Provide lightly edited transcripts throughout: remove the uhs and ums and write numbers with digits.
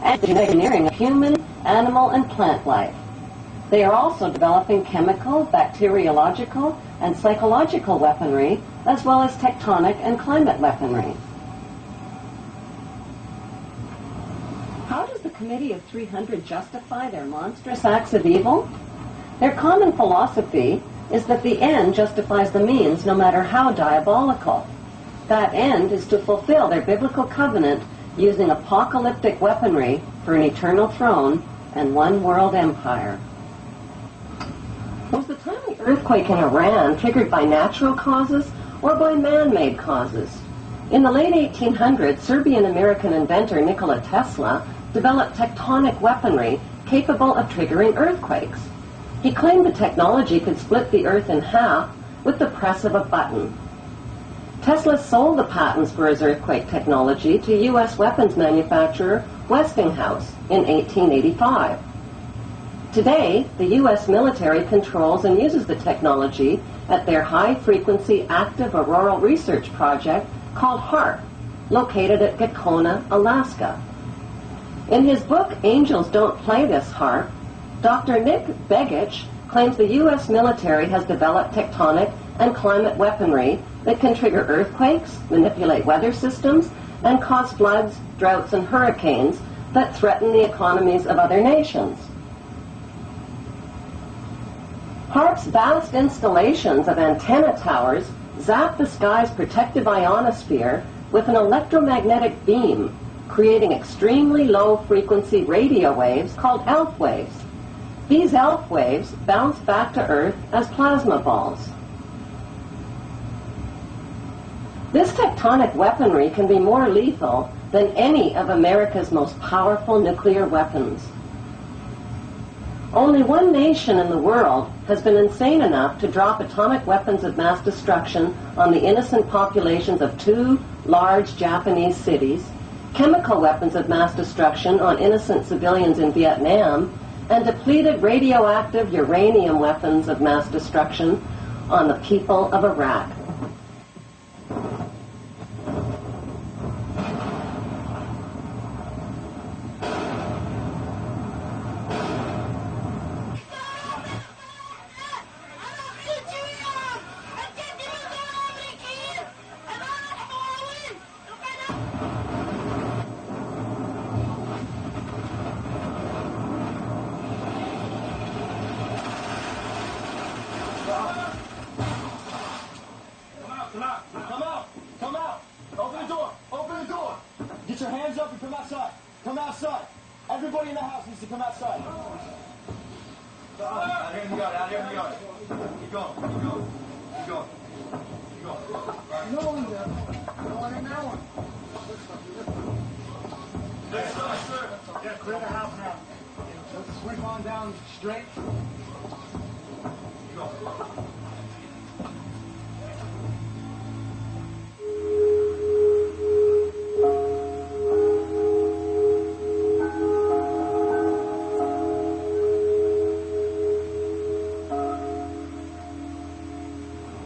and the engineering of human, animal, and plant life. They are also developing chemical, bacteriological, and psychological weaponry, as well as tectonic and climate weaponry. How does the Committee of 300 justify their monstrous acts of evil? Their common philosophy is that the end justifies the means, no matter how diabolical. That end is to fulfill their biblical covenant using apocalyptic weaponry for an eternal throne and one world empire. Was the timely earthquake in Iran triggered by natural causes or by man-made causes? In the late 1800s, Serbian-American inventor Nikola Tesla developed tectonic weaponry capable of triggering earthquakes. He claimed the technology could split the earth in half with the press of a button. Tesla sold the patents for his earthquake technology to U.S. weapons manufacturer Westinghouse in 1885. Today, the U.S. military controls and uses the technology at their high-frequency active auroral research project called HAARP, located at Gakona, Alaska. In his book, Angels Don't Play This HAARP, Dr. Nick Begich claims the U.S. military has developed tectonic and climate weaponry that can trigger earthquakes, manipulate weather systems, and cause floods, droughts, and hurricanes that threaten the economies of other nations. HAARP's vast installations of antenna towers zap the sky's protective ionosphere with an electromagnetic beam, creating extremely low-frequency radio waves called ELF waves. These ELF waves bounce back to Earth as plasma balls. This tectonic weaponry can be more lethal than any of America's most powerful nuclear weapons. Only one nation in the world has been insane enough to drop atomic weapons of mass destruction on the innocent populations of 2 large Japanese cities, chemical weapons of mass destruction on innocent civilians in Vietnam, and depleted radioactive uranium weapons of mass destruction on the people of Iraq. Everybody in the house needs to come outside. Out here in the yard, out here in the yard. Keep going, keep going, keep going. Keep going. No one there. No one in that one. Yes, sir. Yeah, clear the house now. Let's swing on down straight. Keep going.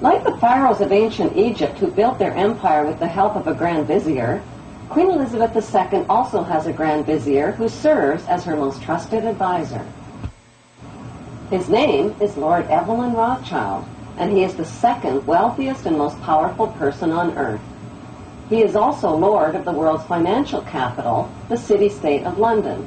Like the pharaohs of ancient Egypt who built their empire with the help of a grand vizier, Queen Elizabeth II also has a grand vizier who serves as her most trusted advisor. His name is Lord Evelyn Rothschild, and he is the second wealthiest and most powerful person on earth. He is also Lord of the world's financial capital, the city-state of London.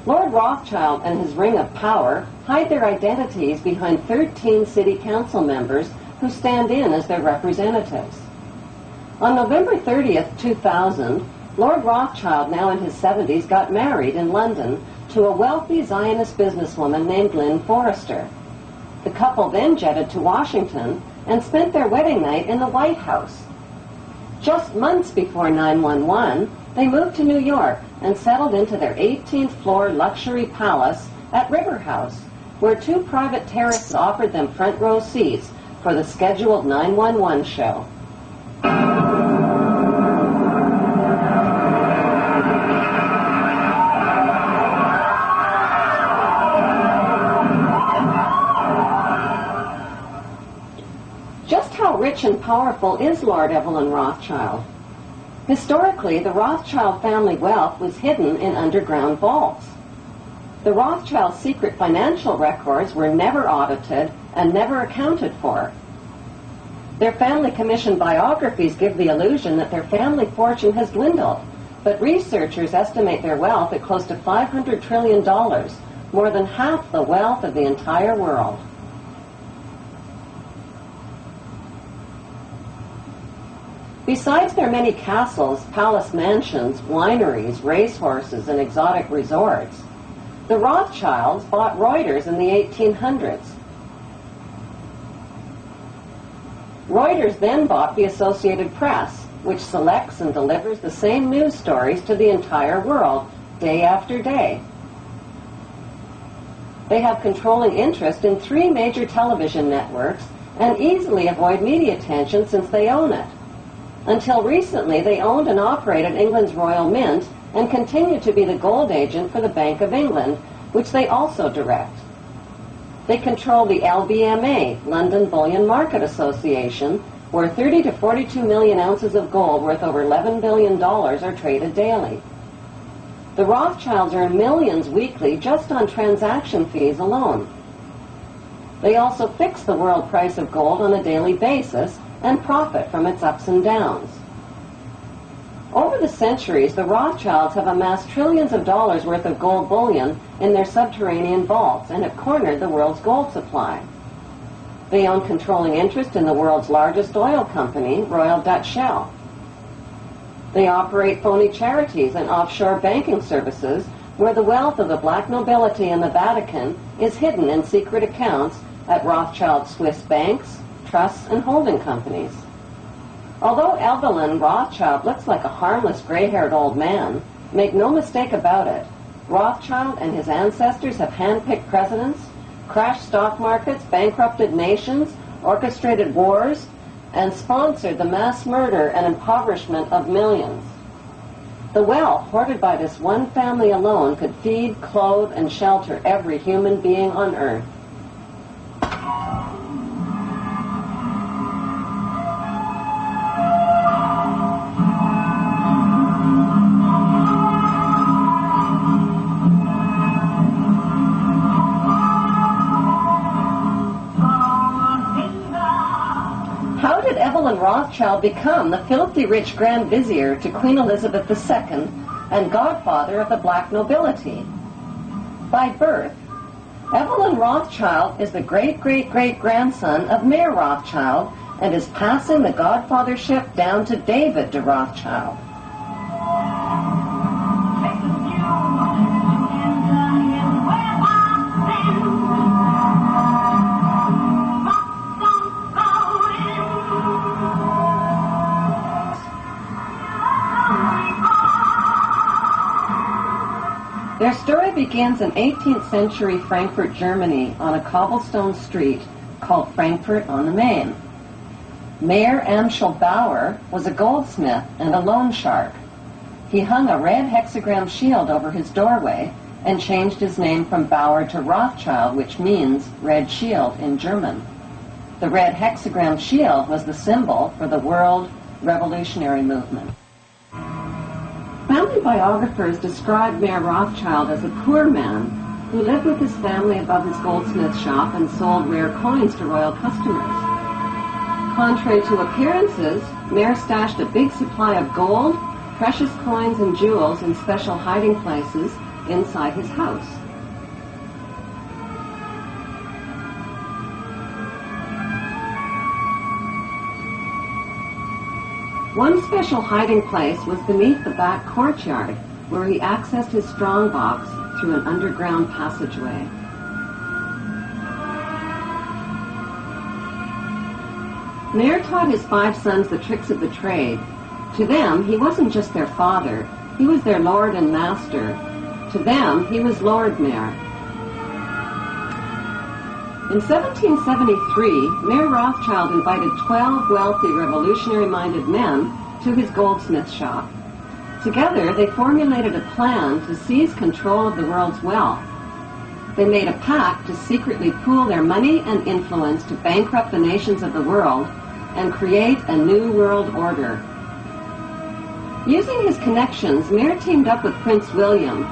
Lord Rothschild and his ring of power hide their identities behind 13 city council members who stand in as their representatives. On November 30th, 2000, Lord Rothschild, now in his 70s, got married in London to a wealthy Zionist businesswoman named Lynn Forrester. The couple then jetted to Washington and spent their wedding night in the White House. Just months before 9/11, they moved to New York and settled into their 18th floor luxury palace at River House, where 2 private terraces offered them front row seats for the scheduled 911 show. Just how rich and powerful is Lord Evelyn Rothschild? Historically, the Rothschild family wealth was hidden in underground vaults. The Rothschild secret financial records were never audited and never accounted for. Their family commissioned biographies give the illusion that their family fortune has dwindled, but researchers estimate their wealth at close to $500 trillion, more than half the wealth of the entire world. Besides their many castles, palace mansions, wineries, racehorses, and exotic resorts, the Rothschilds bought Reuters in the 1800s. Reuters then bought the Associated Press, which selects and delivers the same news stories to the entire world, day after day. They have controlling interest in 3 major television networks and easily avoid media attention since they own it. Until recently, they owned and operated England's Royal Mint and continue to be the gold agent for the Bank of England, which they also direct. They control the LBMA, London Bullion Market Association, where 30 to 42 million ounces of gold worth over $11 billion are traded daily. The Rothschilds earn millions weekly just on transaction fees alone. They also fix the world price of gold on a daily basis and profit from its ups and downs. Over the centuries, the Rothschilds have amassed trillions of dollars worth of gold bullion in their subterranean vaults and have cornered the world's gold supply. They own controlling interest in the world's largest oil company, Royal Dutch Shell. They operate phony charities and offshore banking services where the wealth of the black nobility in the Vatican is hidden in secret accounts at Rothschild Swiss banks, trusts, and holding companies. Although Evelyn Rothschild looks like a harmless gray-haired old man, make no mistake about it, Rothschild and his ancestors have handpicked presidents, crashed stock markets, bankrupted nations, orchestrated wars, and sponsored the mass murder and impoverishment of millions. The wealth hoarded by this one family alone could feed, clothe, and shelter every human being on earth. Rothschild become the filthy rich Grand Vizier to Queen Elizabeth II and godfather of the black nobility. By birth, Evelyn Rothschild is the great-great-great-grandson of Mayer Rothschild and is passing the godfathership down to David de Rothschild. Their story begins in 18th century Frankfurt, Germany, on a cobblestone street called Frankfurt on the Main. Mayer Amschel Bauer was a goldsmith and a loan shark. He hung a red hexagram shield over his doorway and changed his name from Bauer to Rothschild, which means red shield in German. The red hexagram shield was the symbol for the world revolutionary movement. Family biographers describe Mayer Rothschild as a poor man who lived with his family above his goldsmith shop and sold rare coins to royal customers. Contrary to appearances, Mayer stashed a big supply of gold, precious coins, and jewels in special hiding places inside his house. One special hiding place was beneath the back courtyard, where he accessed his strongbox through an underground passageway. Mayer taught his 5 sons the tricks of the trade. To them, he wasn't just their father, he was their lord and master. To them, he was Lord Mayer. In 1773, Mayer Rothschild invited 12 wealthy, revolutionary-minded men to his goldsmith shop. Together, they formulated a plan to seize control of the world's wealth. They made a pact to secretly pool their money and influence to bankrupt the nations of the world and create a new world order. Using his connections, Mir teamed up with Prince William,